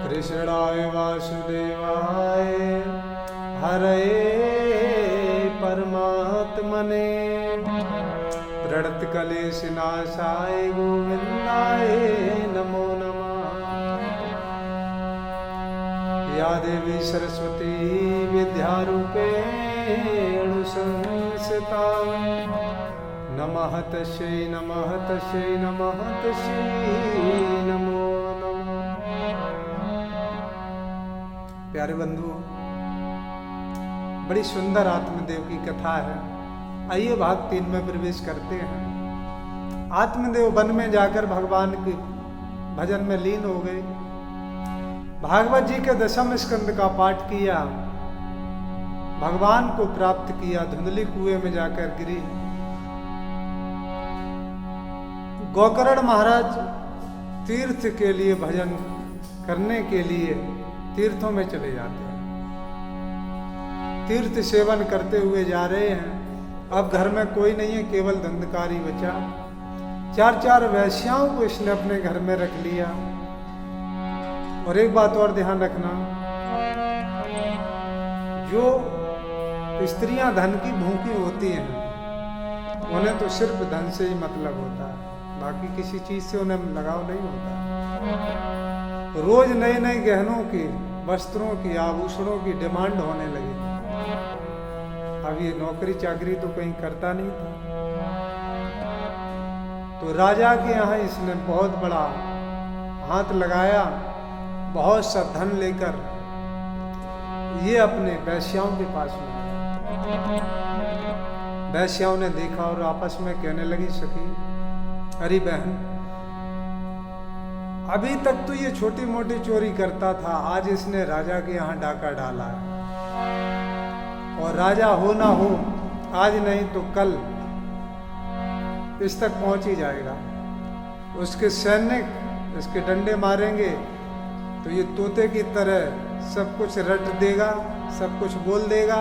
कृष्णाय वासुदेवाय हरे परमात्मने प्रणतक्लेशनाशाय गोविन्दाय नमो नमः। या देवी सरस्वती विद्यारूपेण संस्थिता नमः तस्यै नमः तस्यै नमः तस्यै नमो नमः। प्यारे बंधु, बड़ी सुंदर आत्मदेव की कथा है। आइए भाग 3 में प्रवेश करते हैं। आत्मदेव वन में जाकर भगवान के भजन में लीन हो गए। भागवत जी के 10वें स्कंद का पाठ किया, भगवान को प्राप्त किया, धुंधली कुएं में जाकर गिरी। गोकर्ण महाराज तीर्थ के लिए, भजन करने के लिए तीर्थों में चले जाते हैं। तीर्थ सेवन करते हुए जा रहे हैं। अब घर में कोई नहीं है, केवल धंधकारी बचा। 4 वैश्याओं को इसने अपने घर में रख लिया। और एक बात और ध्यान रखना, जो स्त्रियां धन की भूखी होती हैं उन्हें तो सिर्फ धन से ही मतलब होता है, बाकी किसी चीज से उन्हें लगाव नहीं होता। रोज नए नए गहनों की, वस्त्रों की, आभूषणों की डिमांड होने लगी। अब ये नौकरी चाकरी तो कहीं करता नहीं था, तो राजा के यहाँ इसने बहुत बड़ा हाथ लगाया। बहुत सा धन लेकर ये अपने वैश्याओं के पास में आया। वैश्याओं ने देखा और आपस में कहने लगी, सखी, अरे बहन, अभी तक तो ये छोटी मोटी चोरी करता था, आज इसने राजा के यहाँ डाका डाला है। और राजा हो ना हो, आज नहीं तो कल इस तक पहुंच ही जाएगा। उसके सैनिक इसके डंडे मारेंगे तो ये तोते की तरह सब कुछ रट देगा, सब कुछ बोल देगा,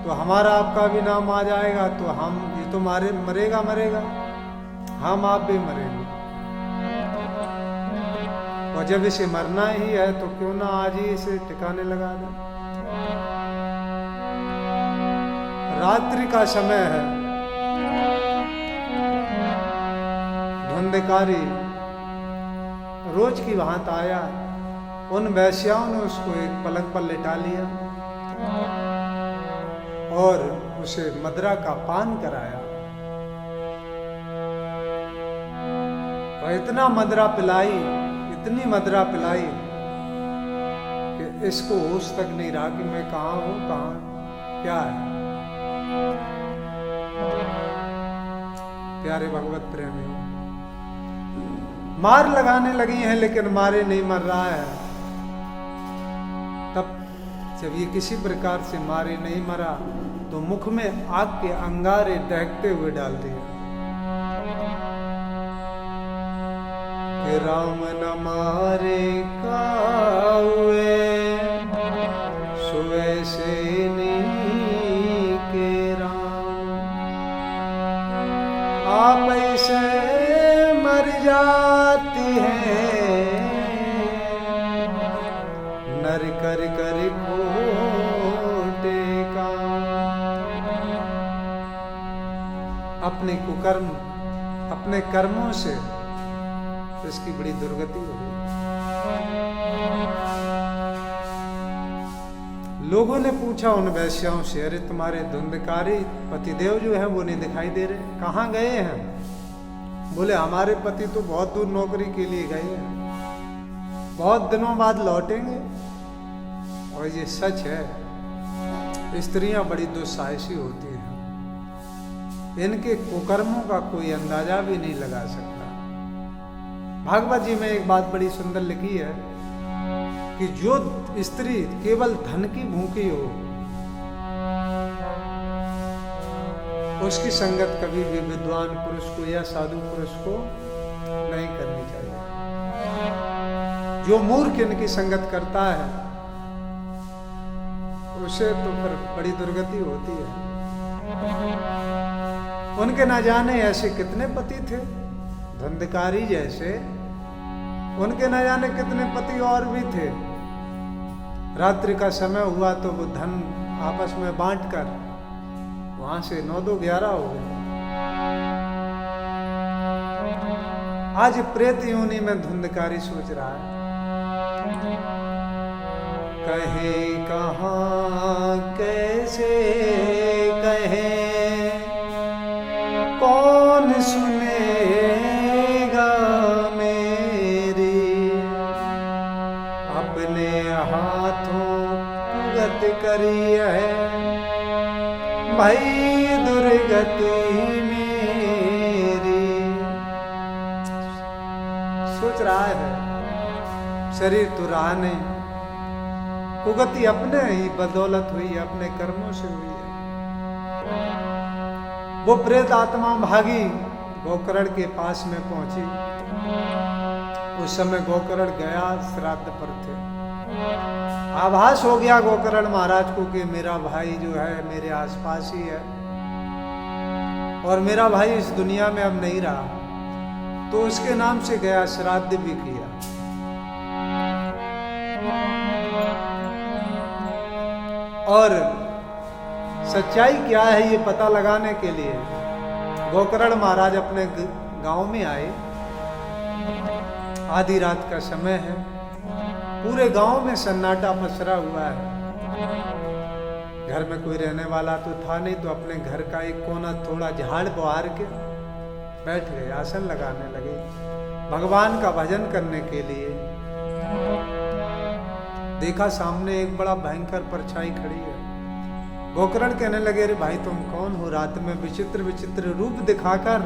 तो हमारा आपका भी नाम आ जाएगा। तो हम, ये तो मरेगा, हम आप भी मरेंगे। और जब इसे मरना ही है तो क्यों ना आज ही इसे ठिकाने लगा दें। रात्रि का समय है, धुंधकारी रोज की भांत आया। उन वैश्याओं ने उसको एक पलंग पर लिटा लिया और उसे मदिरा का पान कराया। और इतना मदिरा पिलाई, इतनी मदिरा पिलाई कि इसको होश तक नहीं रहा कि मैं कहाँ हूं, कहाँ क्या है। प्यारे भगवत प्रेमियों, मार लगाने लगी हैं लेकिन मारे नहीं मर रहा है। तब जब ये किसी प्रकार से मारे नहीं मरा तो मुख में आग के अंगारे दहकते हुए डाल दिए कि राम न मारे काहुए सुवे से के राम, आप ऐसे मर जाती है नर कर कर खोटे का। अपने कुकर्म, अपने कर्मों से इसकी बड़ी दुर्गति हो गई। लोगों ने पूछा उन वैश्याओं से, अरे तुम्हारे धुंधकारी पतिदेव जो है वो नहीं दिखाई दे रहे, कहाँ गए हैं? बोले, हमारे पति तो बहुत दूर नौकरी के लिए गए हैं, बहुत दिनों बाद लौटेंगे। और ये सच है, स्त्रियां बड़ी दुस्साहसी होती हैं, इनके कुकर्मों का कोई अंदाजा भी नहीं लगा सकता। भागवत जी में एक बात बड़ी सुंदर लिखी है कि जो स्त्री केवल धन की भूखी हो, उसकी संगत कभी भी विद्वान पुरुष को या साधु पुरुष को नहीं करनी चाहिए। जो मूर्ख इनकी संगत करता है उसे तो फिर बड़ी दुर्गति होती है। उनके ना जाने ऐसे कितने पति थे, धंधकारी जैसे उनके न जाने कितने पति और भी थे। रात्रि का समय हुआ तो वो धन आपस में बांटकर वहां से 9 2 11 हो गए। आज प्रेत योनि में धुंधकारी सोच रहा है, कहे कहाँ कैसे कहे, कौन सुनेगा मेरी, अपने हाथों गत करी है भाई दुर्गति मेरी। सोच रहा है शरीर तो रहा नहीं, कुगति अपने ही बदौलत हुई है, अपने कर्मों से हुई है। वो प्रेत आत्मा भागी गोकर्ण के पास में पहुंची। उस समय गोकर्ण गया श्राद्ध पर थे। आभास हो गया गोकर्ण महाराज को कि मेरा भाई जो है मेरे आसपास ही है और मेरा भाई इस दुनिया में अब नहीं रहा। तो उसके नाम से गया, श्राद्ध भी किया। और सच्चाई क्या है ये पता लगाने के लिए गोकर्ण महाराज अपने गांव में आए। आधी रात का समय है, पूरे गांव में सन्नाटा पसरा हुआ है। घर में कोई रहने वाला तो था नहीं, तो अपने घर का एक कोना थोड़ा झाड़ बुहार के बैठ गए, आसन लगाने लगे भगवान का भजन करने के लिए। देखा सामने एक बड़ा भयंकर परछाई खड़ी है। गोकर्ण कहने लगे, अरे भाई तुम कौन हो? रात में विचित्र विचित्र रूप दिखाकर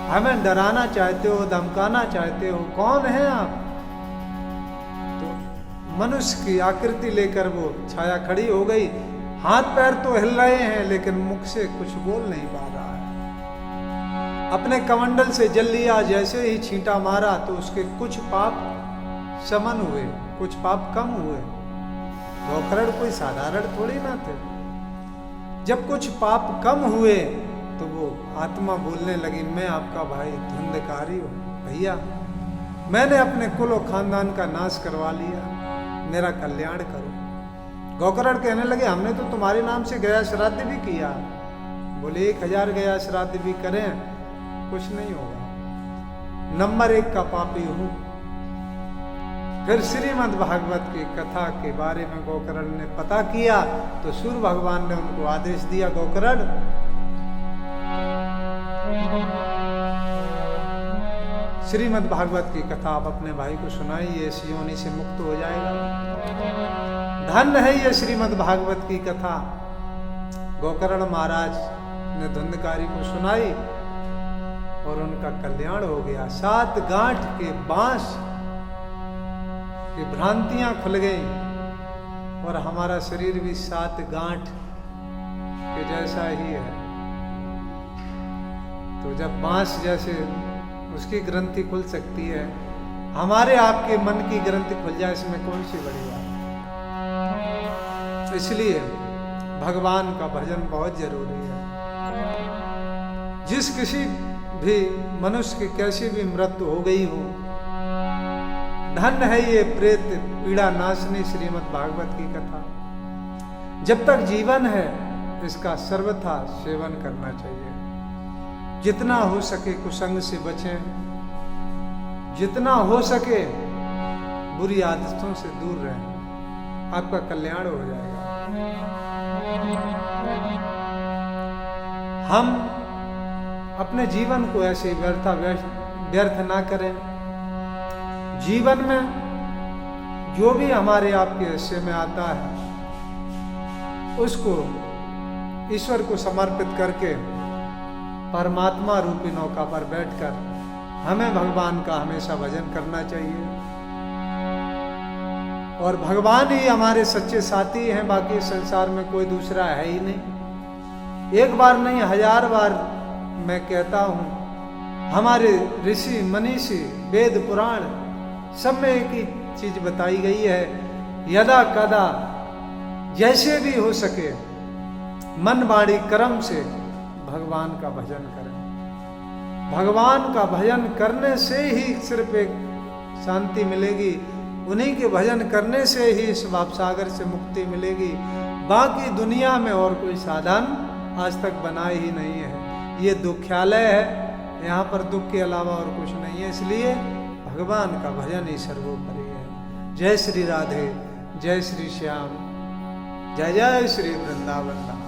हमें डराना चाहते हो, धमकाना चाहते हो, कौन है आप? तो मनुष्य की आकृति लेकर वो छाया खड़ी हो गई। हाथ पैर तो हिल रहे हैं लेकिन मुख से कुछ बोल नहीं पा रहा है। अपने कमंडल से जल लिया, जैसे ही छींटा मारा तो उसके कुछ पाप शमन हुए, कुछ पाप कम हुए। गोकर्ण कोई साधारण थोड़ी ना थे। जब कुछ पाप कम हुए तो वो आत्मा बोलने लगी, मैं आपका भाई धुंधकारी हूं भैया, मैंने अपने कुल और खानदान का नाश करवा लिया, मेरा कल्याण करो। गोकर्ण कहने लगे, हमने तो तुम्हारे नाम से गया श्राद्ध भी किया। बोले 1000 गया श्राद्ध भी करें कुछ नहीं होगा, नंबर 1 का पापी हूं। फिर श्रीमद् भागवत की कथा के बारे में गोकर्ण ने पता किया तो सूर्य भगवान ने उनको आदेश दिया, गोकर्ण श्रीमद् भागवत की कथा आप अपने भाई को सुनाइए, इस योनि से मुक्त हो जाएगा। धन्य है ये श्रीमद् भागवत की कथा। गोकर्ण महाराज ने धुंधकारी को सुनाई और उनका कल्याण हो गया। 7 गांठ के बांस की भ्रांतियां खुल गई और हमारा शरीर भी 7 गांठ के जैसा ही है। तो जब बांस जैसे उसकी ग्रंथि खुल सकती है, हमारे आपके मन की ग्रंथि खुल जाए, इसमें कौन सी बड़ी बात। तो इसलिए भगवान का भजन बहुत जरूरी है। जिस किसी भी मनुष्य की कैसी भी मृत्यु हो गई हो, धन्य है ये प्रेत पीड़ा नाशनी श्रीमद् भागवत की कथा। जब तक जीवन है इसका सर्वथा सेवन करना चाहिए। जितना हो सके कुसंग से बचें, जितना हो सके बुरी आदतों से दूर रहें, आपका कल्याण हो जाएगा। हम अपने जीवन को ऐसे व्यर्थ ना करें। जीवन में जो भी हमारे आपके हिस्से में आता है उसको ईश्वर को समर्पित करके परमात्मा रूपी नौका पर बैठकर हमें भगवान का हमेशा भजन करना चाहिए। और भगवान ही हमारे सच्चे साथी हैं, बाकी संसार में कोई दूसरा है ही नहीं। एक बार नहीं 1000 बार मैं कहता हूं, हमारे ऋषि मनीषी वेद पुराण सब में एक ही चीज बताई गई है, यदा कदा जैसे भी हो सके मन वाणी कर्म से भगवान का भजन करें। भगवान का भजन करने से ही सिर्फ एक शांति मिलेगी, उन्हीं के भजन करने से ही इस भाव सागर से मुक्ति मिलेगी। बाकी दुनिया में और कोई साधन आज तक बना ही नहीं है। ये दुख्यालय है, यहाँ पर दुख के अलावा और कुछ नहीं है। इसलिए भगवान का भजन ही सर्वोपरि है। जय श्री राधे, जय श्री श्याम, जय जय श्री वृंदावन।